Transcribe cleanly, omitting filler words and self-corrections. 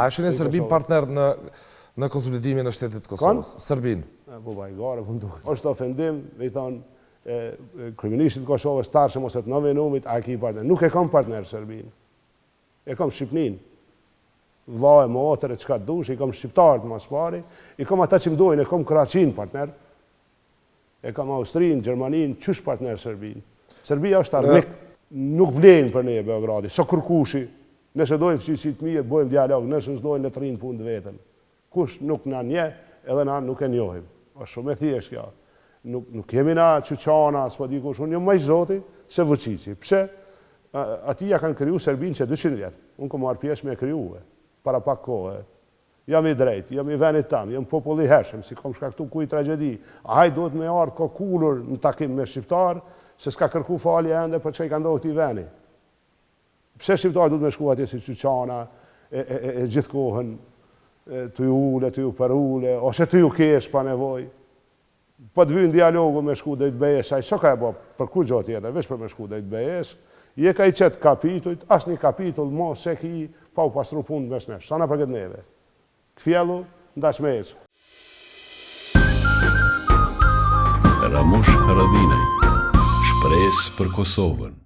A shihni Serbinë partner në konsolidimin e shtetit të Kosovës? Serbinë. Po bajgare, është ofendim, me i thonë, kryeministit Kosovës tarë mos e të nominumit, a ki partner. Nuk e kam partner Serbinë. E kam Shqipnin. Vla e motër e qka të dush, i kam shqiptarët mas pari, i kam ata që mdojnë, e kam Kraqin partner, e kam Austrinë, Gjermaninë, qysh partner Serbinë. Serbia është armik, nuk vlenë për ne e Beogradi, so kërkushi, nëse dojnë fëqisit mirë, bojmë dialog, nëse nësdojnë në të rinë punë të vetën. Kush nuk në nje, edhe na nuk e njohim. është shumë e thjesht kjo. Nuk kemi na Çuçana, s'po di kush, unë jam më i zoti se Vučići. Pse? Ati ja kanë kriju Serbinë që 200 vjet. Unë kam marrë pjesë me krijuar para pak kohë. Jam i drejt, jam i venit tam, jam popull i hershëm, si kom shkaktu kuj tragjedi. Ai duhet me ardhë kokullur në takim me shqiptar, se s'ka kërku falje ende për që i ka ndohë këti veni. Pse shqiptar duhet me shku atje si Çuçana, e gjithë kohën, të ju ule, të ju përule, ose të ju kesh pa nevoj. Po të vynë dialogu me shku dhejt bejes, a i ka e bo për ku gjo tjetër, veç për me shku dhejt bejes, je ka i qetë kapitujt, as një kapitull mo se ki pa u pastru punë mes nesh, sa na për këtë neve. Këfjellu, ndash me esë. Ramush Haradinaj, shpresë për Kosovën.